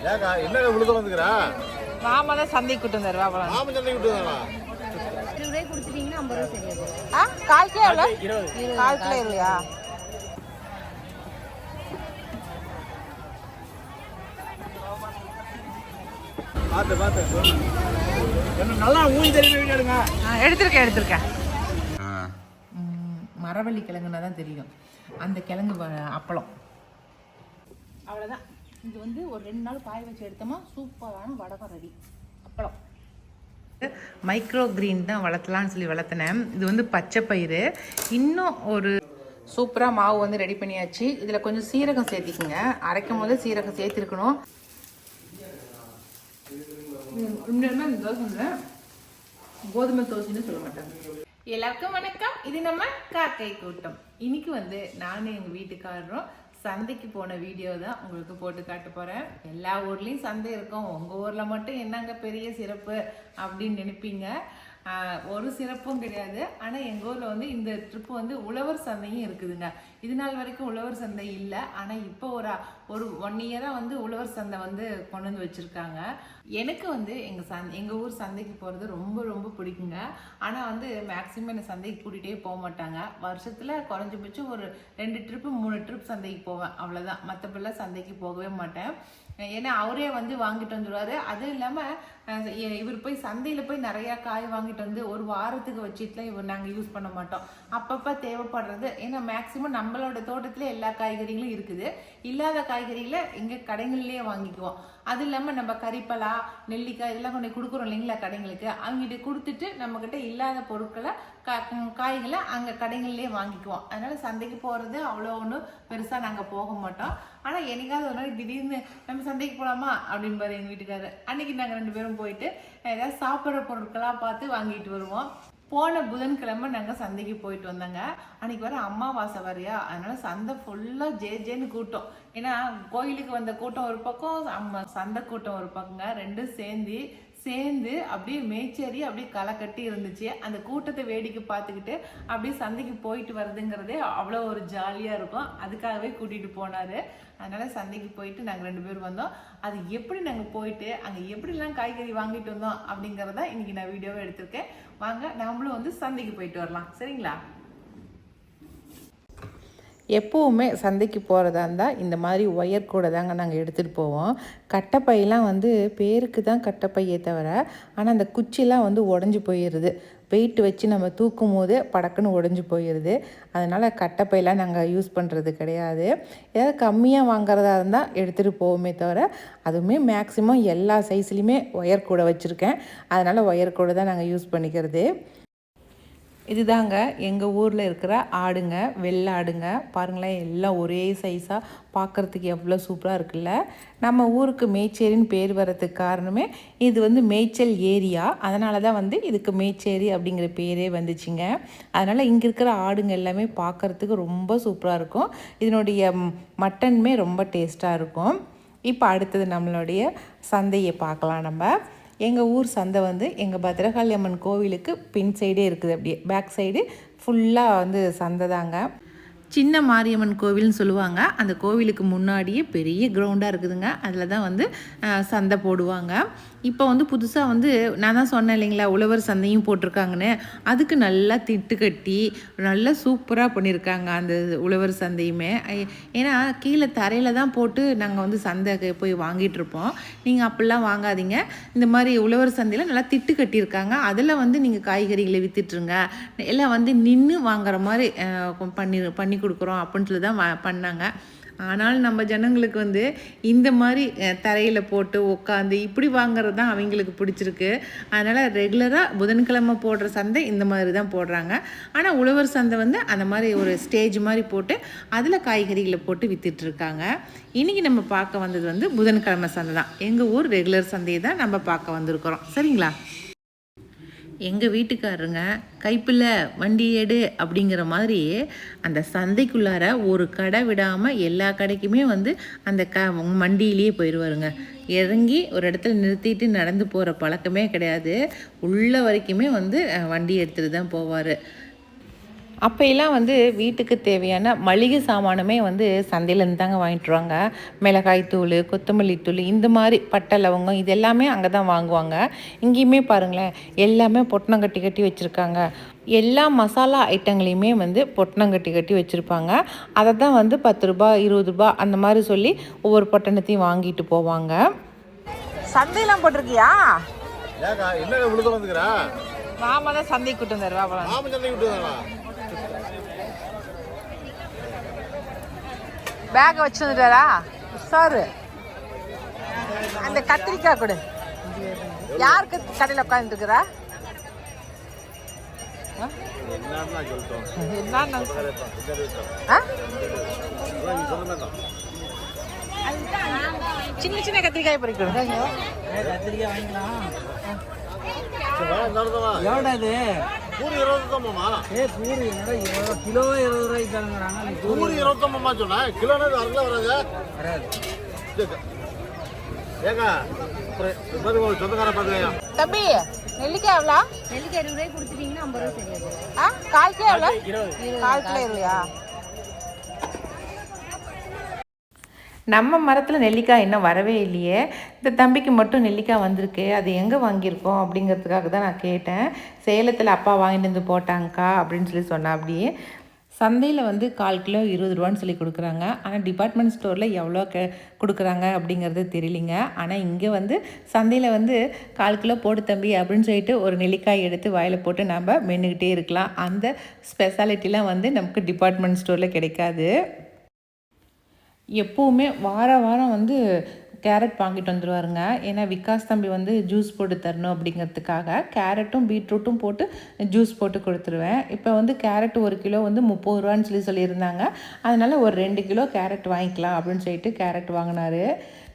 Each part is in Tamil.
ஏக்கா என்னக்கா விழுத வந்துக்கிறா? மாமா தான் சந்தைக்கு கூட்டு வந்தாரு. வாப்பலாம். மாமன் சந்தைக்கு விட்டு வந்தானா? 20 ரூபாய் கொடுத்துட்டீங்கன்னா 50 ரூபாய் சரியா போகும். கால் கிலோ எவ்வளோ? 1/4 கிலோ 20. பார்த்து என்ன நல்லா ஊறி தெரியுமா எடுங்க. எடுத்திருக்கேன். மரவள்ளி கிழங்குனா தான் தெரியும். அந்த கிழங்கு அப்பளம் அவ்வளோதான். இது வந்து ஒரு 2 நாள் காய வச்சு எடுத்தோமா சூப்பரான வடகம் ரெடி. அப்பளம் மைக்ரோ கிரீன் தான் வளர்த்தலான்னு சொல்லி வளர்த்தினேன். இது வந்து பச்சை பயிறு. இன்னும் ஒரு சூப்பராக மாவு வந்து ரெடி பண்ணியாச்சு. இதில் கொஞ்சம் சீரகம் சேர்த்திக்குங்க. அரைக்கும் போது சீரகம் சேர்த்திருக்கணும். உண்மையுமே இந்த தோசை கோதுமை தோசைன்னு சொல்ல மாட்டாங்க. எல்லாருக்கும் வணக்கம். இது நம்ம காக்கை கூட்டம். இன்னைக்கு வந்து நானும் எங்கள் வீட்டுக்காரரும் சந்தைக்கு போன வீடியோ தான் உங்களுக்கு போட்டு காட்ட போகிறேன். எல்லா ஊர்லேயும் சந்தை இருக்கும், உங்கள் ஊரில் மட்டும் என்னங்க பெரிய சிறப்பு அப்படின்னு நினைப்பீங்க. ஒரு சிறப்பும் கிடையாது. ஆனால் எங்கள் ஊரில் வந்து இந்த ட்ரிப்பு வந்து உழவர் சந்தையும் இருக்குதுங்க. இது நாள் வரைக்கும் உழவர் சந்தை இல்லை. ஆனால் இப்போ ஒரு 1 இயராக வந்து உழவர் சந்தை வந்து கொண்டு வந்து வச்சுருக்காங்க. எனக்கு வந்து எங்கள் ஊர் சந்தைக்கு போகிறது ரொம்ப ரொம்ப பிடிக்குங்க. ஆனால் வந்து மேக்ஸிமம் என்னை சந்தைக்கு கூட்டிகிட்டே போக மாட்டாங்க. வருஷத்தில் குறைஞ்சபட்சம் ஒரு 2 ட்ரிப்பு 3 ட்ரிப் சந்தைக்கு போவேன், அவ்வளோதான். மற்றபடிலாம் சந்தைக்கு போகவே மாட்டேன். ஏன்னா அவரே வந்து வாங்கிட்டு வந்துடுவார். அதுவும் இல்லாமல் இவர் போய் சந்தையில் போய் நிறையா காய் வாங்கிட்டு வந்து ஒரு வாரத்துக்கு வச்சுட்டுலாம் இவர் நாங்கள் யூஸ் பண்ண மாட்டோம். அப்பப்போ தேவைப்படுறது. ஏன்னா மேக்ஸிமம் நம்மளோட தோட்டத்தில் எல்லா காய்கறிகளும் இருக்குது. இல்லாத காய்கறிகளை இங்கே கடைகள்லேயே வாங்கிக்குவோம். அது இல்லாமல் நம்ம கறிப்பலா, நெல்லிக்காய் இதெல்லாம் கொண்டு கொடுக்குறோம் இல்லைங்களா கடைங்களுக்கு. அவங்ககிட்ட கொடுத்துட்டு நம்மக்கிட்ட இல்லாத பொருட்களை காய்களை அங்கே கடைகள்லேயே வாங்கிக்குவோம். அதனால் சந்தைக்கு போகிறது அவ்வளோ ஒன்றும் பெருசாக நாங்கள் போக மாட்டோம். ஆனால் என்னைக்காவது ஒரு நாள் திடீர்னு நம்ம சந்தைக்கு போகலாமா அப்படின்பாரு எங்கள் வீட்டுக்காரர். அன்றைக்கி நாங்கள் 2 பேரும் போயிட்டு ஏதாவது சாப்பிட்ற பொருட்களாக பார்த்து வாங்கிட்டு வருவோம். போன புதன்கிழமை நாங்கள் சந்தைக்கு போயிட்டு வந்தாங்க. அன்றைக்கி வர அமாவாசை வரையா, அதனால் சந்தை ஃபுல்லாக ஜேன்னு கூட்டம். ஏன்னா கோயிலுக்கு வந்த கூட்டம் ஒரு பக்கம், சந்தை கூட்டம் ஒரு பக்கங்க. 2 சேர்ந்து அப்படியே மேய்ச்சேரி அப்படியே களை கட்டி இருந்துச்சு. அந்த கூட்டத்தை வேடிக்கை பார்த்துக்கிட்டு அப்படியே சந்தைக்கு போயிட்டு வருதுங்கிறதே அவ்வளோ ஒரு ஜாலியாக இருக்கும். அதுக்காகவே கூட்டிகிட்டு போனார். அதனால் சந்தைக்கு போயிட்டு நாங்கள் 2 பேரும் வந்தோம். அது எப்படி நாங்கள் போயிட்டு அங்கே எப்படிலாம் காய்கறி வாங்கிட்டு வந்தோம் அப்படிங்கிறத இன்றைக்கி நான் வீடியோவை எடுத்திருக்கேன். வாங்க நம்மளும் வந்து சந்தைக்கு போயிட்டு வரலாம், சரிங்களா? எப்போவுமே சந்தைக்கு போகிறதா இருந்தால் இந்த மாதிரி ஒயர் கூட தாங்க நாங்கள் எடுத்துகிட்டு போவோம். கட்டைப்பையெல்லாம் வந்து பேருக்கு தான் கட்டைப்பையே தவிர, ஆனால் அந்த குச்சிலாம் வந்து உடஞ்சி போயிடுது. வெயிட் வச்சு நம்ம தூக்கும் போது படக்குன்னு உடஞ்சி போயிடுது. அதனால் கட்டைப்பையெல்லாம் நாங்கள் யூஸ் பண்ணுறது கிடையாது. ஏதாவது கம்மியாக வாங்குறதா இருந்தால் எடுத்துகிட்டு போவோமே தவிர, அதுவுமே மேக்ஸிமம் எல்லா சைஸ்லேயுமே ஒயர் கூட வச்சுருக்கேன். அதனால் ஒயர் கூட தான் நாங்கள் யூஸ் பண்ணிக்கிறது. இதுதாங்க எங்கள் ஊரில் இருக்கிற ஆடுங்க, வெள்ளை ஆடுங்க. பாருங்களேன், எல்லாம் ஒரே சைஸாக பார்க்குறதுக்கு எவ்வளோ சூப்பராக இருக்குல்ல. நம்ம ஊருக்கு மேய்ச்சேரின்னு பேர் வர்றதுக்கு காரணமே இது வந்து மேய்ச்சல் ஏரியா. அதனால தான் வந்து இதுக்கு மேய்ச்சேரி அப்படிங்கிற பேரே வந்துச்சுங்க. அதனால் இங்கே இருக்கிற ஆடுங்க எல்லாமே பார்க்குறதுக்கு ரொம்ப சூப்பராக இருக்கும். இதனுடைய மட்டனுமே ரொம்ப டேஸ்ட்டாக இருக்கும். இப்போ அடுத்தது நம்மளுடைய சந்தையை பார்க்கலாம். நம்ம எங்கள் ஊர் சந்தை வந்து எங்கள் பத்ரகாளி அம்மன் கோவிலுக்கு பின் சைடே இருக்குது. அப்படியே பேக் சைடு ஃபுல்லாக வந்து சந்தை தாங்க. சின்ன மாரியம்மன் கோவில்னு சொல்லுவாங்க. அந்த கோவிலுக்கு முன்னாடியே பெரிய கிரவுண்டாக இருக்குதுங்க. அதில் தான் வந்து சந்தை போடுவாங்க. இப்போ வந்து புதுசாக வந்து நான் தான் சொன்னேன் இல்லைங்களா, உழவர் சந்தையும் போட்டிருக்காங்கன்னு. அதுக்கு நல்லா திட்டு கட்டி நல்லா சூப்பராக பண்ணியிருக்காங்க அந்த உழவர் சந்தையுமே. ஏன்னா கீழே தரையில் தான் போட்டு நாங்கள் வந்து சந்தைக்கு போய் வாங்கிட்டுருப்போம். நீங்கள் அப்படிலாம் வாங்காதீங்க. இந்த மாதிரி உழவர் சந்தையில் நல்லா திட்டு கட்டியிருக்காங்க. அதில் வந்து நீங்கள் காய்கறிகளை விற்றுட்ருங்க. எல்லாம் வந்து நின்று வாங்குற மாதிரி பண்ணி கொடுக்குறோம் அப்படின்ட்டு தான் பண்ணாங்க. ஆனால் நம்ம ஜனங்களுக்கு வந்து இந்த மாதிரி தரையில் போட்டு உட்காந்து இப்படி வாங்குறது தான் அவங்களுக்கு பிடிச்சிருக்கு. அதனால் ரெகுலராக புதன்கிழமை போடுற சந்தை இந்த மாதிரி தான் போடுறாங்க. ஆனால் உழவர் சந்தை வந்து அந்த மாதிரி ஒரு ஸ்டேஜ் மாதிரி போட்டு அதில் காய்கறிகளை போட்டு விற்றுட்ருக்காங்க. இன்றைக்கி நம்ம பார்க்க வந்தது வந்து புதன்கிழமை சந்தை தான். எங்கள் ஊர் ரெகுலர் சந்தையை தான் நம்ம பார்க்க வந்திருக்கிறோம், சரிங்களா? எங்கள் வீட்டுக்காரருங்க கைப்பில்ல வண்டி எடு அப்படிங்கிற மாதிரி அந்த சந்தைக்குள்ளார ஒரு கடை விடாமல் எல்லா கடைக்குமே வந்து அந்த வண்டியிலேயே போயிடுவாருங்க. இறங்கி ஒரு இடத்துல நிறுத்திட்டு நடந்து போகிற பழக்கமே கிடையாது. உள்ள வரைக்குமே வந்து வண்டி எடுத்துகிட்டு தான் போவார். அப்போயெல்லாம் வந்து வீட்டுக்கு தேவையான மளிகை சாமானுமே வந்து சந்தையிலேருந்து தாங்க வாங்கிட்டு வருவாங்க. மிளகாய் தூள், கொத்தமல்லி தூள் இந்த மாதிரி பட்டை லவங்கம் இது எல்லாமே அங்கே தான் வாங்குவாங்க. இங்கேயுமே பாருங்களேன், எல்லாமே பொட்டணம் கட்டி கட்டி வச்சுருக்காங்க. எல்லா மசாலா ஐட்டங்களையுமே வந்து பொட்டணம் கட்டி கட்டி வச்சுருப்பாங்க. அதை தான் வந்து 10 ரூபா 20 ரூபா அந்த மாதிரி சொல்லி ஒவ்வொரு பொட்டணத்தையும் வாங்கிட்டு போவாங்க. சந்தையெல்லாம் போட்டிருக்கியா? ஏக்கா என்னங்க விழுதல் வந்துக்கிறா? மாமா தான் சந்தைக்கு கூட்டு வந்தாரு. மாமன் சந்தைக்கு விட்டுதானா? பேக்கை வச்சு வந்துட்டாரா சாரு? அந்த கத்திரிக்காய் கொடு. யாருக்கு கடையில் உட்காந்துருக்குறா? என்னன்னா சொல்லிட்டோம். என்ன சின்ன சின்ன கத்திரிக்காய் பறிக்கணும். கத்திரிக்காய் வாங்கிக்கலாம். எவ்வளோ இது? கூறு 20 தான் மாமா. கூறு கிலோ 20 ரூபாய்க்கு தரங்கிறாங்க. கூறு 20 தான் மாமா சொன்னேன். கிலோனா 1 கிலோ வராது. ஏக்கா சொந்தக்கார பாத்துக்கயா. தம்பி நெல்லிக்காய் எவ்வளோ? நெல்லிக்காய் 20 ரூபாய்க்கு கொடுத்துட்டீங்கன்னா 50 ரூபா சரியாது. கால் கிலோ எவ்வளோ? கால் கிலோ 20. நம்ம மரத்தில் நெல்லிக்காய் இன்னும் வரவே இல்லையே. இந்த தம்பிக்கு மட்டும் நெல்லிக்காய் வந்திருக்கு. அது எங்கே வாங்கியிருக்கோம் அப்படிங்கிறதுக்காக தான் நான் கேட்டேன். சேலத்தில் அப்பா வாங்கிட்டு வந்து போட்டாங்கக்கா அப்படின்னு சொல்லி சொன்னா. அப்படியே சந்தையில் வந்து 1/4 கிலோ 20 ரூபான்னு சொல்லி கொடுக்குறாங்க. ஆனால் டிபார்ட்மெண்ட் ஸ்டோரில் எவ்வளோ கொடுக்குறாங்க அப்படிங்கிறது தெரியலிங்க. ஆனால் இங்கே வந்து சந்தையில் வந்து 1/4 கிலோ போட்டு தம்பி அப்படின்னு சொல்லிட்டு ஒரு நெல்லிக்காய் எடுத்து வாயில் போட்டு நம்ம மென்னுக்கிட்டே இருக்கலாம். அந்த ஸ்பெஷாலிட்டிலாம் வந்து நமக்கு டிபார்ட்மெண்ட் ஸ்டோரில் கிடைக்காது. எப்போவுமே வாரம் வந்து கேரட் வாங்கிட்டு வந்துடுவாருங்க. ஏன்னா விகாஸ் தம்பி வந்து ஜூஸ் போட்டு தரணும் அப்படிங்கிறதுக்காக கேரட்டும் பீட்ரூட்டும் போட்டு ஜூஸ் போட்டு கொடுத்துருவேன். இப்போ வந்து கேரட் 1 கிலோ வந்து 30 ரூபான்னு சொல்லியிருந்தாங்க. அதனால் ஒரு 2 கிலோ கேரட் வாங்கிக்கலாம் அப்படின்னு சொல்லிட்டு கேரட் வாங்கினார்.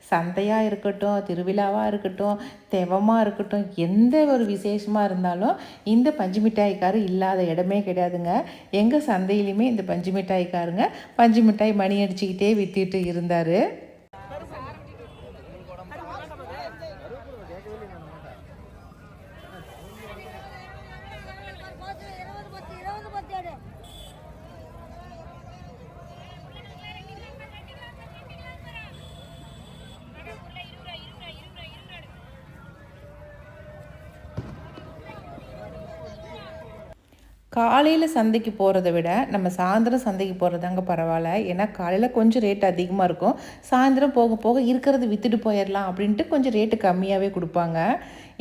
சந்தையாக இருக்கட்டும், திருவிழாவாக இருக்கட்டும், தெவமாக இருக்கட்டும், எந்த ஒரு விசேஷமாக இருந்தாலும் இந்த பஞ்சு மிட்டாய்க்காரு இல்லாத இடமே கிடையாதுங்க. எங்கள் சந்தையிலையுமே இந்த பஞ்சு மிட்டாய்க்காருங்க பஞ்சு மிட்டாய் மணி அடிச்சுக்கிட்டே விற்றுட்டு இருந்தார். காலையில் சந்தைக்கு போகிறத விட நம்ம சாயந்தரம் சந்தைக்கு போகிறதாங்க பரவாயில்ல. ஏன்னா காலையில் கொஞ்சம் ரேட் அதிகமாக இருக்கும். சாயந்தரம் போக போக இருக்கிறது விற்றுட்டு போயிடலாம் அப்படின்ட்டு கொஞ்சம் ரேட்டு கம்மியாகவே கொடுப்பாங்க.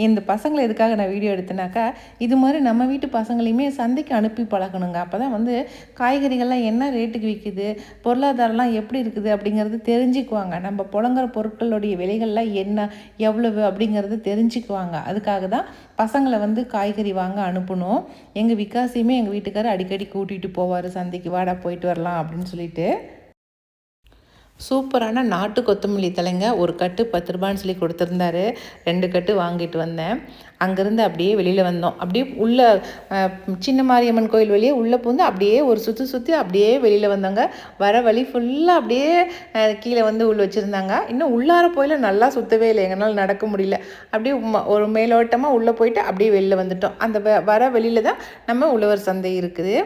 இந்த பசங்களை எதுக்காக நான் வீடியோ எடுத்தேனாக்கா, இது மாதிரி நம்ம வீட்டு பசங்களையுமே சந்தைக்கு அனுப்பி பழகணுங்க. அப்போ தான் வந்து காய்கறிகள்லாம் என்ன ரேட்டுக்கு விற்கிது, பொருளாதாரம்லாம் எப்படி இருக்குது அப்படிங்கிறது தெரிஞ்சுக்குவாங்க. நம்ம புழங்குற பொருட்களுடைய விலைகள்லாம் என்ன எவ்வளவு அப்படிங்கிறது தெரிஞ்சுக்குவாங்க. அதுக்காக தான் பசங்களை வந்து காய்கறி வாங்க அனுப்பணும். எங்கள் விகாசியுமே எங்கள் வீட்டுக்காரர் அடிக்கடி கூட்டிகிட்டு போவார் சந்தைக்கு, வாடா போயிட்டு வரலாம் அப்படின்னு சொல்லிட்டு. சூப்பரான நாட்டு கொத்தமல்லி தலைங்க ஒரு கட்டு 10 ரூபான்னு சொல்லி கொடுத்துருந்தாரு. 2 கட்டு வாங்கிட்டு வந்தேன். அங்கேருந்து அப்படியே வெளியில் வந்தோம். அப்படியே உள்ளே சின்ன மாரியம்மன் கோயில் வெளியே உள்ளே பூந்து அப்படியே ஒரு சுற்றி அப்படியே வெளியில் வந்தாங்க. வர வழி ஃபுல்லாக அப்படியே கீழே வந்து உள்ள வச்சுருந்தாங்க. இன்னும் உள்ளார போயில நல்லா சுற்றவே இல்லை, எங்களால் நடக்க முடியல. அப்படியே ஒரு மேலோட்டமாக உள்ளே போயிட்டு அப்படியே வெளியில் வந்துட்டோம். அந்த வர வெளியில் தான் நம்ம உழவர் சந்தை இருக்குது.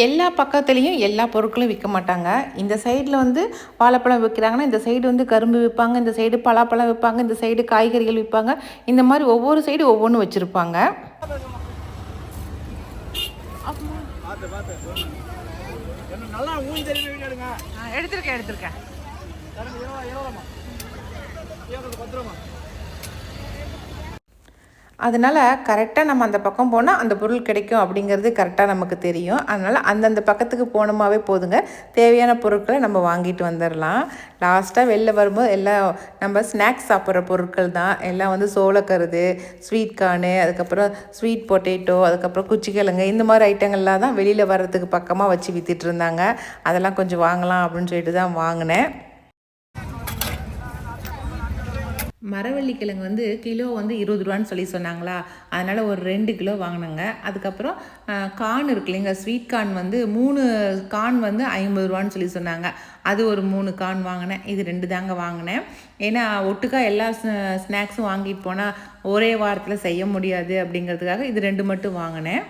எல்லா பக்கத்துலேயும் எல்லா பொருட்களும் விற்க மாட்டாங்க. இந்த சைடில் வந்து வாழைப்பழம் விற்கிறாங்கன்னா இந்த சைடு வந்து கரும்பு விற்பாங்க, இந்த சைடு பலாப்பழம் விற்பாங்க, இந்த சைடு காய்கறிகள் விற்பாங்க. இந்த மாதிரி ஒவ்வொரு சைடு ஒவ்வொன்றும் வச்சுருப்பாங்க. எடுத்திருக்கேன். அதனால் கரெக்டாக நம்ம அந்த பக்கம் போனால் அந்த பொருள் கிடைக்கும் அப்படிங்கிறது கரெக்டாக நமக்கு தெரியும். அதனால் அந்தந்த பக்கத்துக்கு போனோமாவே போதுங்க, தேவையான பொருட்களை நம்ம வாங்கிட்டு வந்துடலாம். லாஸ்ட்டாக வெளில வரும்போது எல்லாம் நம்ம ஸ்நாக்ஸ் சாப்பிட்ற பொருட்கள் தான். எல்லாம் வந்து சோளக்கருது, ஸ்வீட் கார்னு, அதுக்கப்புறம் ஸ்வீட் பொட்டேட்டோ, அதுக்கப்புறம் குச்சிக்கிழங்கு, இந்த மாதிரி ஐட்டங்கள்லாம் தான் வெளியில் வர்றதுக்கு பக்கமாக வச்சு விற்றுட்டு இருந்தாங்க. அதெல்லாம் கொஞ்சம் வாங்கலாம் அப்படின்னு சொல்லிட்டு தான் வாங்கினேன். மரவள்ளி கிழங்கு வந்து கிலோ வந்து 20 ரூபான்னு சொல்லி சொன்னாங்களா, அதனால் ஒரு 2 கிலோ வாங்கினேங்க. அதுக்கப்புறம் கார்ன் இருக்கு இல்லைங்க, ஸ்வீட் கார்ன் வந்து 3 கார்ன் வந்து 50 ரூபான்னு சொல்லி சொன்னாங்க. அது ஒரு 3 கார்ன் வாங்கினேன். இது 2 தாங்க வாங்கினேன். ஏன்னா ஒட்டுக்கா எல்லா ஸ்நாக்ஸும் வாங்கிட்டு போனால் ஒரே வாரத்தில் செய்ய முடியாது அப்படிங்கிறதுக்காக இது 2 மட்டும் வாங்கினேன்.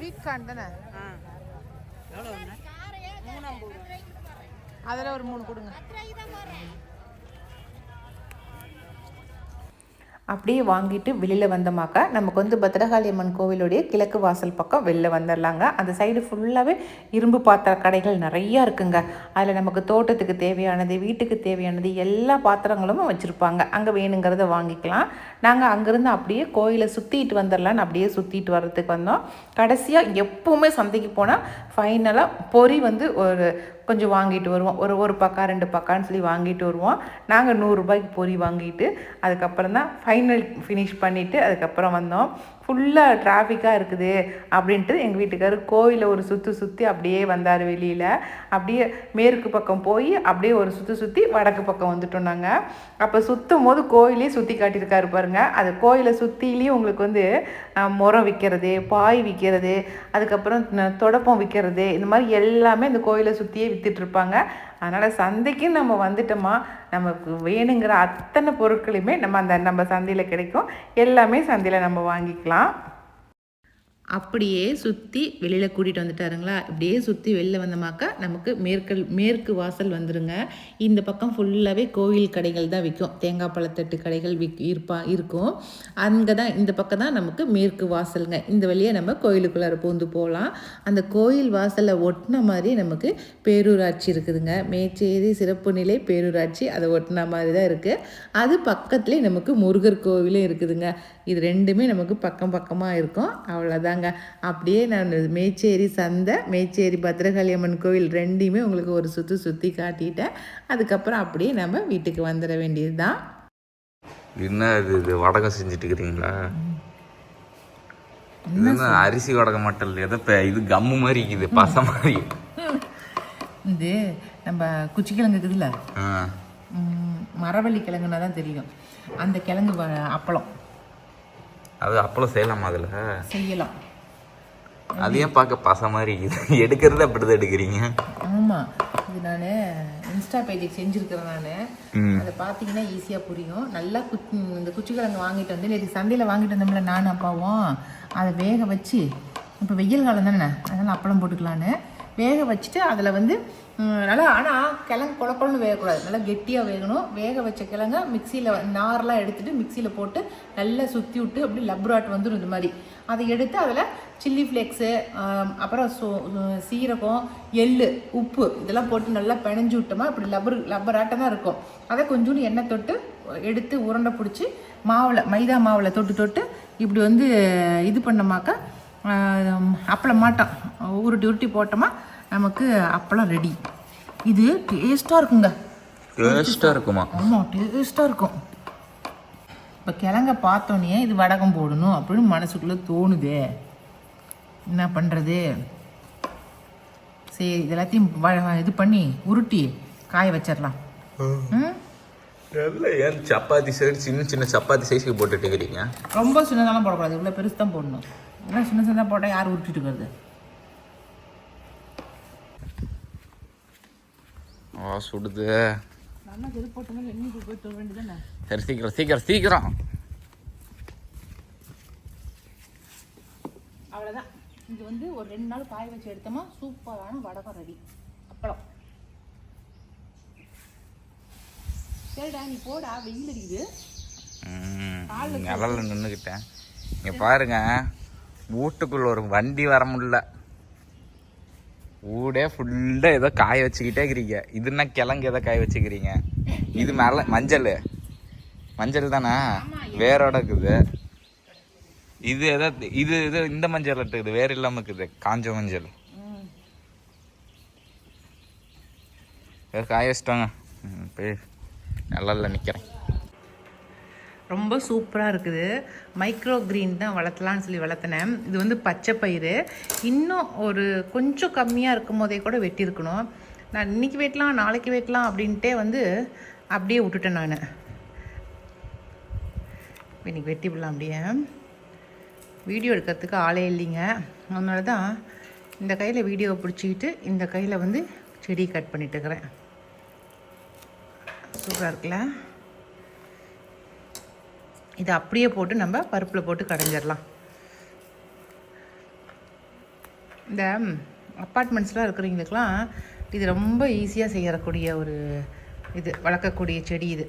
ஸ்வீட் கார்ன் தானே? எவ்வளோ ஒன்று? 350. அதில் ஒரு 3 கொடுங்க. அப்படியே வாங்கிட்டு வெளியில் வந்தோமாக்கா நமக்கு வந்து பத்ரகாளி அம்மன் கோவிலுடைய கிழக்கு வாசல் பக்கம் வெளில வந்துடலாங்க. அந்த சைடு ஃபுல்லாகவே இரும்பு பாத்திர கடைகள் நிறையா இருக்குங்க. அதில் நமக்கு தோட்டத்துக்கு தேவையானது, வீட்டுக்கு தேவையானது எல்லா பாத்திரங்களும் வச்சுருப்பாங்க. அங்கே வேணுங்கிறத வாங்கிக்கலாம். நாங்கள் அங்கேருந்து அப்படியே கோயிலை சுற்றிட்டு வந்துடலான்னு அப்படியே சுற்றிட்டு வர்றதுக்கு வந்தோம். கடைசியாக எப்போவுமே சந்தைக்கு போனால் ஃபைனலாக பொரி வந்து கொஞ்சம் வாங்கிட்டு வருவோம். ஒரு பக்கா 2 பக்கான்னு சொல்லி வாங்கிட்டு வருவோம். நாங்கள் 100 ரூபாய்க்கு பொரி வாங்கிட்டு அதுக்கப்புறம் தான் ஃபைனல் ஃபினிஷ் பண்ணிவிட்டு அதுக்கப்புறம் வந்தோம். ஃபுல்லாக டிராஃபிக்காக இருக்குது அப்படின்ட்டு எங்கள் வீட்டுக்காரர் கோயிலை ஒரு சுற்றி அப்படியே வந்தார். வெளியில் அப்படியே மேற்கு பக்கம் போய் அப்படியே ஒரு சுற்றி வடக்கு பக்கம் வந்துட்டோம் நாங்கள். அப்போ சுற்றும் போது கோயிலே சுற்றி காட்டியிருக்காரு பாருங்க. அது கோயிலை சுற்றிலையும் உங்களுக்கு வந்து முறம் விற்கிறது, பாய் விற்கிறது, அதுக்கப்புறம் தொடப்பம் விற்கிறது, இந்த மாதிரி எல்லாமே இந்த கோயிலை சுற்றியே விற்றுட்ருப்பாங்க. அதனால் சந்தைக்கு நம்ம வந்துட்டோமா, நமக்கு வேணுங்கிற அத்தனை பொருட்களையுமே நம்ம சந்தையில் கிடைக்கும். எல்லாமே சந்தையில் நம்ம வாங்கிக்கலாம். அப்படியே சுற்றி வெளியில் கூட்டிகிட்டு வந்துட்டாருங்களா. இப்படியே சுற்றி வெளியில் வந்தோமாக்கா நமக்கு மேற்கு வாசல் வந்துருங்க. இந்த பக்கம் ஃபுல்லாகவே கோயில் கடைகள் தான் விற்கும். தேங்காய் பழத்தட்டு கடைகள் இருக்கும். அங்கே தான் இந்த பக்கம் தான் நமக்கு மேற்கு வாசலுங்க. இந்த வழியாக நம்ம கோயிலுக்குள்ளார பூந்து போகலாம். அந்த கோயில் வாசலை ஒட்டின மாதிரி நமக்கு பேரூராட்சி இருக்குதுங்க. மேச்சேரி சிறப்பு நிலை பேரூராட்சி அதை ஒட்டின மாதிரி தான் இருக்குது. அது பக்கத்துலேயே நமக்கு முருகர் கோவிலும் இருக்குதுங்க. இது ரெண்டுமே நமக்கு பக்கமாக இருக்கும். அவ்வளோதாங்க. அப்படியே நான் மேச்சேரி சந்தை, மேச்சேரி பத்ரகாளி அம்மன் கோவில் ரெண்டையுமே உங்களுக்கு ஒரு சுற்றி காட்டிட்டேன். அதுக்கப்புறம் அப்படியே நம்ம வீட்டுக்கு வந்துட வேண்டியது தான். என்ன இது வடகம் செஞ்சுட்டு இருக்கிறீங்களா? அரிசி வடகம் மட்டும் இல்லை, எதை இது கம்மு மாதிரி இருக்குது, பசை மாதிரி. இது நம்ம குச்சிக்கிழங்கு இருக்குதுல்ல, மரவள்ளி கிழங்குன்னா தான் தெரியும். அந்த கிழங்கு அப்பளம், அது அப்பளம் செய்யலாமா? அதில் செய்யலாம். அது ஏன் பார்க்க பசை மாதிரி இருக்குது? எடுக்கிறது அப்படிதான் எடுக்கிறீங்க? ஆமாம், இது நான் இன்ஸ்டா பேஜுக்கு செஞ்சுருக்கிறேன். நான் அதை பார்த்தீங்கன்னா ஈஸியாக புரியும். நல்லா இந்த குச்சிக்கிழங்கு வாங்கிட்டு வந்து நேற்று சந்தையில் வாங்கிட்டு வந்தோம்ல நானும் அப்பாவும், அதை வேக வச்சு, இப்போ வெயில் காலம் தானே அதனால் அப்பளம் போட்டுக்கலான்னு வேக வச்சுட்டு அதில் வந்து நல்லா, ஆனால் கிழங்கு குழப்பம்னு வேகக்கூடாது, நல்லா கெட்டியாக வேகணும். வேக வச்ச கிழங்க மிக்சியில் நார்லாம் எடுத்துகிட்டு மிக்சியில் போட்டு நல்லா சுற்றி விட்டு அப்படி லப்ராட் வந்துடும் இந்த மாதிரி. அதை எடுத்து அதில் சில்லி ஃப்ளேக்ஸு, அப்புறம் சீரகம், எள்ளு, உப்பு இதெல்லாம் போட்டு நல்லா பிணைஞ்சு விட்டோமா இப்படி லப்பராட்டம் தான் இருக்கும். அதை கொஞ்சோண்டு எண்ணெய் தொட்டு எடுத்து உருண்டை பிடிச்சி மைதா மாவில் தொட்டு இப்படி வந்து இது பண்ணோமாக்கா அப்பளம் மாட்டோம் உருட்டி போட்டோமா நமக்கு அப்பளம் ரெடி. இது டேஸ்ட்டாக இருக்குங்க. டேஸ்ட்டாக இருக்குமா? ஆமாம், டேஸ்ட்டாக இருக்கும். இப்போ கிழங்க பார்த்தோன்னே இது வடகம் போடணும் அப்படின்னு மனசுக்குள்ளே தோணுதே. என்ன பண்ணுறது? சரி, இது எல்லாத்தையும் இது பண்ணி உருட்டி காய வச்சிடலாம். ஏன் சப்பாத்தி சைடு சின்ன சப்பாத்தி சைஸுக்கு போட்டுட்டு இருக்கிறீங்க? ரொம்ப சின்னதெல்லாம் போடக்கூடாது, இவ்வளோ பெருசு தான் போடணும். ஏன்னா சின்னதாக போட்டால் யார் உருட்டிட்டு இருக்கிறது? சுடுது. நல்லா தெரு போட்டோம்னா எண்ணெய்க்கு போய் தொட வேண்டியதானே. சரி, சீக்கிரம். அவ்வளோதான். இது வந்து ஒரு 2 நாள் காய வச்சு எடுத்தோமா சூப்பரான வடகம் ரெடி. அப்பளம். சரிடா, நீ போடா, வெயில் அடிக்குது. நிழல்ல நின்றுக்கிட்டேன். இங்கே பாருங்க, வீட்டுக்குள்ள ஒரு வண்டி வர முடியல. ஊடே ஃபுல்லாக ஏதோ காய வச்சுக்கிட்டே இருக்கிறீங்க. இதுன்னா கிழங்கு ஏதோ காய வச்சுக்கிறீங்க. இது மேலே மஞ்சள் தானே, வேரோட இருக்குது. இது ஏதோ இது இந்த மஞ்சள் இருக்குது, வேறு இல்லாமல் இருக்குது, காஞ்ச மஞ்சள். காய வச்சிட்டாங்க. போய் நல்லா நிற்கிறேன். ரொம்ப சூப்பராக இருக்குது. மைக்ரோ க்ரீன் தான் வளர்த்தலான்னு சொல்லி வளர்த்தினேன். இது வந்து பச்சை பயிறு. இன்னும் ஒரு கொஞ்சம் கம்மியாக இருக்கும் போதே கூட வெட்டியிருக்கணும். நான் இன்றைக்கி வெட்டலாம் நாளைக்கு வெட்டலாம் அப்படின்ட்டே வந்து அப்படியே விட்டுட்டேன். நான் இன்றைக்கி வெட்டி விடலாம். அப்படியே வீடியோ எடுக்கிறதுக்கு ஆளே இல்லைங்க. அதனால தான் இந்த கையில் வீடியோவை பிடிச்சிக்கிட்டு இந்த கையில் வந்து செடி கட் பண்ணிட்டு இருக்கிறேன். சூப்பராக இருக்குல்ல? இதை அப்படியே போட்டு நம்ம பருப்பில் போட்டு கடைஞ்சிடலாம். இந்த அப்பார்ட்மெண்ட்ஸ்லாம் இருக்கிறவங்களுக்குலாம் இது ரொம்ப ஈஸியாக செய்யக்கூடிய ஒரு இது வளர்க்கக்கூடிய செடி இது.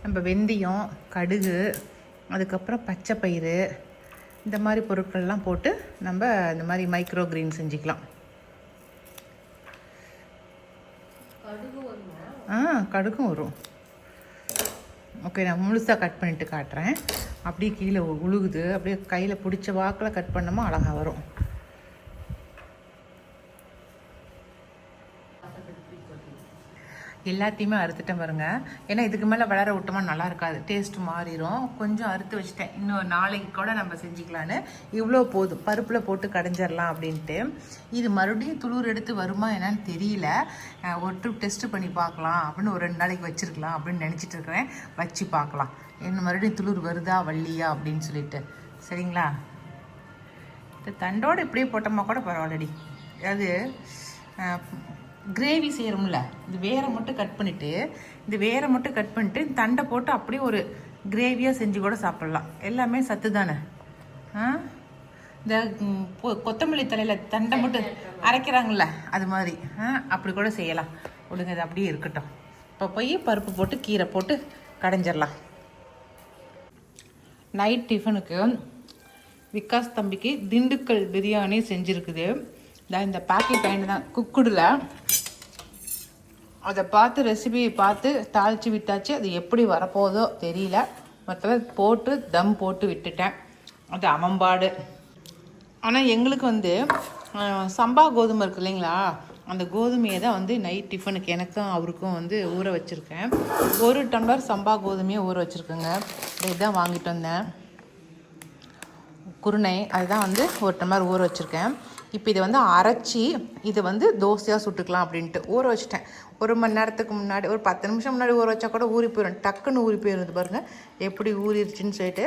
நம்ம வெந்தயம், கடுகு, அதுக்கப்புறம் பச்சை பயிறு, இந்த மாதிரி பொருட்கள்லாம் போட்டு நம்ம இந்த மாதிரி மைக்ரோ கிரீன் செஞ்சுக்கலாம். கடுகும் வரும். ஓகே, நான் முழுசாக கட் பண்ணிவிட்டு காட்டுறேன். அப்படியே கீழே உழுகுது, அப்படியே கையில் பிடிச்ச வாக்கில் கட் பண்ணோமா அழகாக வரும். எல்லாத்தையுமே அறுத்துட்டேன் பாருங்க. ஏன்னா இதுக்கு மேலே வளர விட்டோமா நல்லா இருக்காது, டேஸ்ட் மாறிடும். கொஞ்சம் அறுத்து வச்சுட்டேன், இன்னும் நாளைக்கு கூட நம்ம செஞ்சுக்கலான்னு. இவ்வளோ போதும், பருப்பில் போட்டு கடைஞ்சிடலாம் அப்படின்ட்டு. இது மறுபடியும் துளிர் எடுத்து வருமா என்னன்னு தெரியல. ஒரு ட்ரிப் டெஸ்ட்டு பண்ணி பார்க்கலாம் அப்படின்னு ஒரு 2 நாளைக்கு வச்சுருக்கலாம் அப்படின்னு நினச்சிட்டு இருக்கிறேன். வச்சு பார்க்கலாம் என்ன மறுபடியும் துளிர் வருதா வள்ளியா அப்படின்னு சொல்லிட்டு. சரிங்களா? இந்த தண்டோடு இப்படியே போட்டோமா கூட பரவாயில்லடி. அதாவது கிரேவி செய்கிறோம்ல, இது வேரை மட்டும் கட் பண்ணிவிட்டு தண்டை போட்டு அப்படியே ஒரு கிரேவியாக செஞ்சு கூட சாப்பிட்லாம். எல்லாமே சத்து தானே. இந்த கொத்தமல்லி தலையில் தண்டை மட்டும் அரைக்கிறாங்கள்ல, அது மாதிரி அப்படி கூட செய்யலாம். ஒழுங்கு அது அப்படியே இருக்கட்டும். இப்போ போய் பருப்பு போட்டு கீரை போட்டு கடைஞ்சிடலாம். நைட் டிஃபனுக்கு விகாஸ் தம்பிக்கு திண்டுக்கல் பிரியாணி செஞ்சுருக்குது. இந்த பேக்கெட் வாங்கிட்டு தான் குக்குடில் அதை பார்த்து ரெசிபியை பார்த்து தாளித்து விட்டாச்சு. அது எப்படி வரப்போதோ தெரியல. மொத்தம் போட்டு தம் போட்டு விட்டுட்டேன். அது அமம்பாடு. ஆனால் எங்களுக்கு சம்பா கோதுமை இருக்குது இல்லைங்களா, அந்த கோதுமையை தான் நைட் டிஃபனுக்கு எனக்கும் அவருக்கும் ஊற வச்சுருக்கேன். 1 டம்ளர் சம்பா கோதுமையை ஊற வச்சுருக்கேங்க. இதுதான் வாங்கிட்டு வந்தேன். குருணை அதுதான் 1 டம்ளர் ஊற வச்சுருக்கேன். இப்போ இதை அரைச்சி இதை தோசையாக சுட்டுக்கலாம் அப்படின்ட்டு ஊற வச்சுட்டேன். 1 மணி நேரத்துக்கு முன்னாடி, ஒரு 10 நிமிஷம் முன்னாடி ஊற வச்சா கூட ஊறி போயிடும். டக்குன்னு ஊறி போயிடுது பாருங்கள் எப்படி ஊறிடுச்சின்னு சொல்லிட்டு.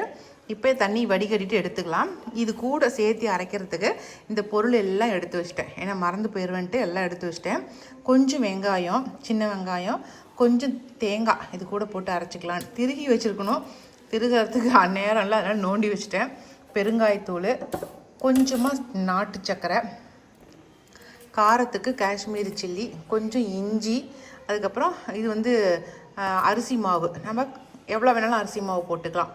இப்போ தண்ணி வடிகட்டிட்டு எடுத்துக்கலாம். இது கூட சேர்த்து அரைக்கிறதுக்கு இந்த பொருள் எல்லாம் எடுத்து வச்சிட்டேன். ஏன்னா மறந்து போயிடுவேன்ட்டு எல்லாம் எடுத்து வச்சிட்டேன். கொஞ்சம் வெங்காயம், சின்ன வெங்காயம், கொஞ்சம் தேங்காய் இது கூட போட்டு அரைச்சிக்கலாம். திருகி வச்சுருக்கணும், திருகிறதுக்கு நேரம்லாம் அதனால் நோண்டி வச்சுட்டேன். பெருங்காயத்தூள், கொஞ்சமாக நாட்டு சர்க்கரை, காரத்துக்கு காஷ்மீரி சில்லி, கொஞ்சம் இஞ்சி, அதுக்கப்புறம் இது அரிசி மாவு. நம்ம எவ்வளோ வேணாலும் அரிசி மாவு போட்டுக்கலாம்.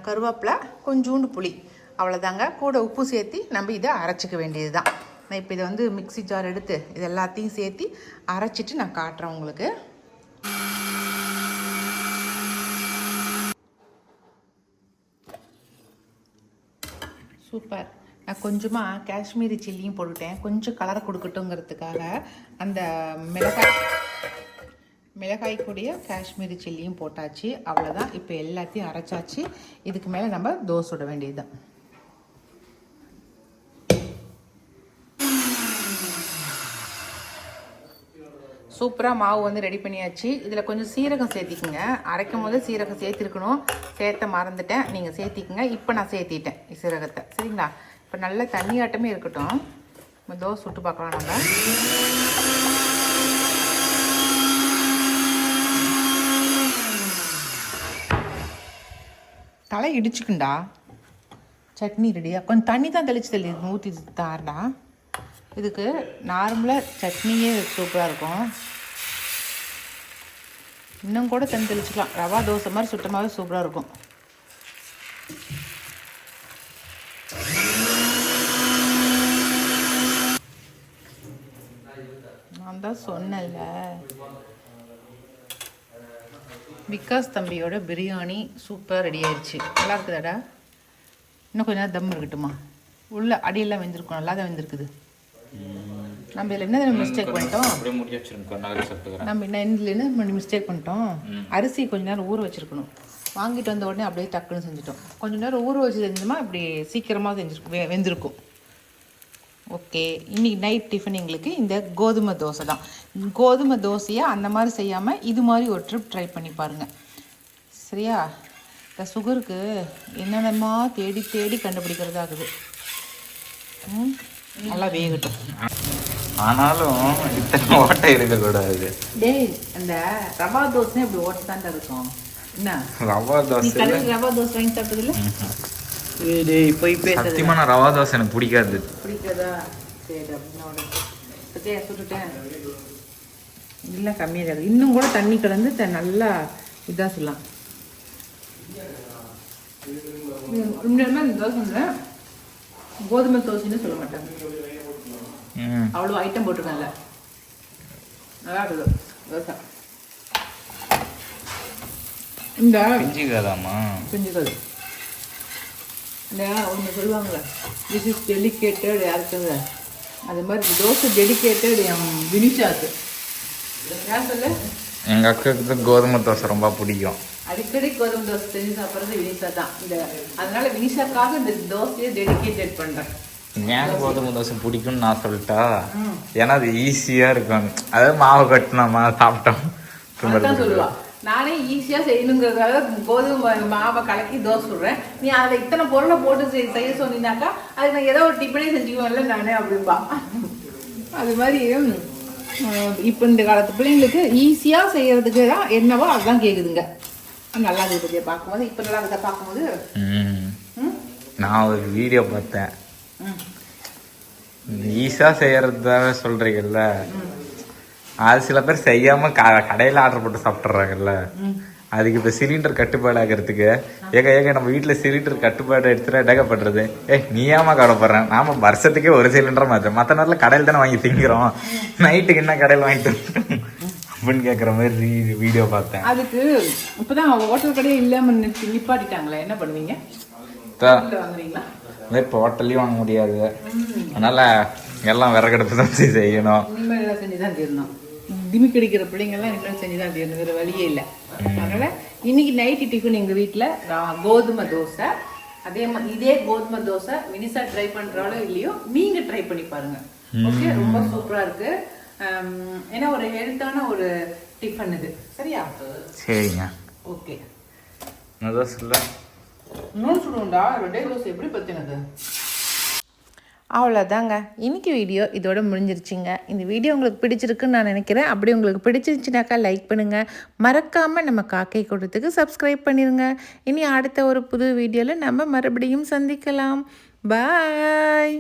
கருவேப்பிலை, கொஞ்சோண்டு புளி, அவ்வளோதாங்க. கூட உப்பு சேர்த்து நம்ம இதை அரைச்சிக்க வேண்டியது தான். நான் இப்போ இதை மிக்ஸி ஜார் எடுத்து இது எல்லாத்தையும் சேர்த்து அரைச்சிட்டு நான் காட்டுறேன் உங்களுக்கு. சூப்பர். நான் கொஞ்சமாக காஷ்மீரி சில்லியும் போட்டுட்டேன், கொஞ்சம் கலரை கொடுக்கட்டுங்கிறதுக்காக. அந்த மிளகாய் கூடிய காஷ்மீரி சில்லியும் போட்டாச்சு. அவ்வளோதான். இப்போ எல்லாத்தையும் அரைச்சாச்சு. இதுக்கு மேலே நம்ம தோசை சுட வேண்டியது தான். சூப்பராக மாவு ரெடி பண்ணியாச்சு. இதில் கொஞ்சம் சீரகம் சேர்த்திக்குங்க. அரைக்கும் போது சீரகம் சேர்த்திருக்கணும், சேர்த்த மறந்துட்டேன். நீங்கள் சேர்த்திக்குங்க. இப்போ நான் சேர்த்திட்டேன் சீரகத்தை. சரிங்களா? இப்போ நல்ல தண்ணியாட்டமே இருக்கட்டும். நம்ம தோசை சுட்டு பார்க்கலாம். நம்ம தலை இடிச்சுக்குண்டா. சட்னி ரெடியா? கொஞ்சம் தண்ணி தான் தெளித்து ஊற்றி தாருடா. இதுக்கு நார்மலாக சட்னியே சூப்பராக இருக்கும். இன்னும் கூட தண்ணி தெளிச்சுக்கலாம். ரவா தோசை மாதிரி சுத்தமாகவே சூப்பராக இருக்கும். நான் தான் சொன்னேன்ல, விகாஸ் தம்பியோட பிரியாணி சூப்பராக ரெடி ஆயிடுச்சு. நல்லா இருக்குதாடா? இன்னும் கொஞ்ச நேரம் தம் இருக்கட்டுமா? உள்ள அடியெல்லாம் வெந்திருக்கும், நல்லா தான் வெந்திருக்குது. நம்ம இதில் என்ன மிஸ்டேக் பண்ணிட்டோம்? நம்ம என்ன மிஸ்டேக் பண்ணிட்டோம்? அரிசி கொஞ்ச நேரம் ஊற வச்சுருக்கணும். வாங்கிட்டு வந்த உடனே அப்படியே டக்குன்னு செஞ்சுட்டோம். கொஞ்சம் நேரம் ஊற வச்சு செஞ்சோமா அப்படி சீக்கிரமாக செஞ்சுருக்கும், வெந்திருக்கும். ஓகே, இன்றைக்கி நைட் டிஃபன் எங்களுக்கு இந்த கோதுமை தோசை தான். கோதுமை தோசையை அந்த மாதிரி செய்யாமல் இது மாதிரி ஒரு ட்ரிப் ட்ரை பண்ணி பாருங்கள். சரியா? இந்த சுகருக்கு என்னென்னமா தேடி தேடி கண்டுபிடிக்கிறதாகுது. நல்லா வேகட்டும். ஆனாலும் இத்தனை ஓட்டை இருக்கக்கூடாது. டேய், அந்த ரவா தோசை இப்படி ஓட்டை தான் இருக்கும். என்ன ரவா தோசை? ரவா தோசை வாங்கி சாப்பிட்டதில்ல? போய் சத்தியமா நான் ரவா தோசை எனக்கு பிடிக்காது. பிடிக்காதா? சரி அப்படின்னா பத்தியா சுட்டுட்டேன். இல்லை கம்மியாக இருக்காது, இன்னும் கூட தண்ணி கலந்து நல்லா இதாக சொல்லலாம். உண்மையுமே இந்த தோசை கோதுமை தோசைன்னு சொல்ல மாட்டாங்க, அவ்வளோ ஐட்டம் போட்டிருக்காங்கல்ல, நல்லா இருக்குது தோசை. இந்த பிஞ்சுக்காதாமா? பிஞ்சுக்காது. இந்த ஒன்று சொல்லுவாங்களே, திஸ் இஸ் டெலிகேட்டட் யாருக்குங்க, அது மாதிரி தோசை டெடிக்கேட்டட் என் வினிஷாக்கு. யார் சொல்லு? எங்கள் அக்காவுக்கு கோதுமை தோசை ரொம்ப பிடிக்கும். அடிக்கடி கோதுமை தோசை செஞ்சு சாப்பிட்றது வினிஷா தான். அதனால வினிஷாக்காக இந்த தோசையை டெடிகேட்டட் பண்ணுறேன். ஏன் கோதுமை தோசை பிடிக்கும்னு நான் சொல்லிட்டா, ஏன்னா அது ஈஸியாக இருக்கும். அதாவது மாவு கட்டினோமா சாப்பிட்டோம் சொல்லுவா. நானே ஈஸியாக செய்யணுங்கிறதுக்காக கோதுமை மாவை கலக்கி தோசை சுடுறேன். நீ அதில் இத்தனை பொருளை போட்டு செய்ய சொன்னீங்கன்னாக்கா அதுக்கு நான் ஏதோ ஒரு டிஃபனே செஞ்சுக்குவேன்ல நானே அப்படின்பா. அது மாதிரி இப்போ இந்த காலத்து பிள்ளைங்களுக்கு ஈஸியாக செய்யறதுக்கு தான் என்னவோ அதுதான் கேட்குதுங்க. நல்லா இருக்குது பற்றியா பார்க்கும்போது, இப்போ நல்லா இருக்கா பார்க்கும்போது. நான் ஒரு வீடியோ பார்த்தேன், ஈஸியாக செய்யறதாக சொல்றீங்கல்ல, அது சில பேர் செய்யாம கடையில் ஆர்டர் போட்டு சாப்பிட்றாங்கல்ல. அதுக்கு இப்போ சிலிண்டர் கட்டுப்பாடு ஆகிறதுக்கு ஏக நம்ம வீட்டில் சிலிண்டர் கட்டுப்பாடு எடுத்துகிட்டு டேக்கப்படுறது. நீ ஏமா கவலைப்படுறேன், நாம வருஷத்துக்கே ஒரு சிலிண்டர் மாற்றோம், மற்ற நேரத்தில் கடையில் தானே வாங்கி திங்கிறோம், நைட்டுக்கு என்ன கடையில் வாங்கிட்டு அப்படின்னு கேட்குற மாதிரி வீடியோ பார்த்தேன். அதுக்கு இப்போதான் ஹோட்டல் கடையே இல்லாமல் நிப்பாட்டிட்டாங்களே, என்ன பண்ணுவீங்க? வாங்குவீங்களா? இப்போ ஹோட்டல்லையும் வாங்க முடியாது, அதனால எல்லாம் விறகடுப்பு தான் செய்யணும். இனிமேல் எல்லாம் செஞ்சு தான் தீரணும். திமிக்கு அடிக்கிற பிள்ளைங்கள்லாம் இனிமேல் செஞ்சு தான் தீரணும், வேறு வழியே இல்லை. அதனால இன்னைக்கு நைட்டு டிஃபன் எங்கள் வீட்டில் கோதுமை தோசை. அதே மாதிரி இதே கோதுமை தோசை வினிஷா ட்ரை பண்ணுறாலோ இல்லையோ, நீங்கள் ட்ரை பண்ணி பாருங்க. ஓகே, ரொம்ப சூப்பராக இருக்கு. ஏன்னா ஒரு ஹெல்த்தான ஒரு டிஃபன் இது. சரியா? சரிங்க. ஓகே, தோசை இல்லை இன்னொன்று சொல்லுவோம்டா, ரெண்டே தோசை எப்படி பற்றினது? அவ்வளோதாங்க, இன்றைக்கி வீடியோ இதோட முடிஞ்சிருச்சுங்க. இந்த வீடியோ உங்களுக்கு பிடிச்சிருக்குன்னு நான் நினைக்கிறேன். அப்படி உங்களுக்கு பிடிச்சிருச்சுனாக்கா லைக் பண்ணுங்கள், மறக்காமல் நம்ம காக்கை கூட்டத்துக்கு சப்ஸ்கிரைப் பண்ணிடுங்க. இனி அடுத்த ஒரு புது வீடியோவில் நம்ம மறுபடியும் சந்திக்கலாம். பாய்.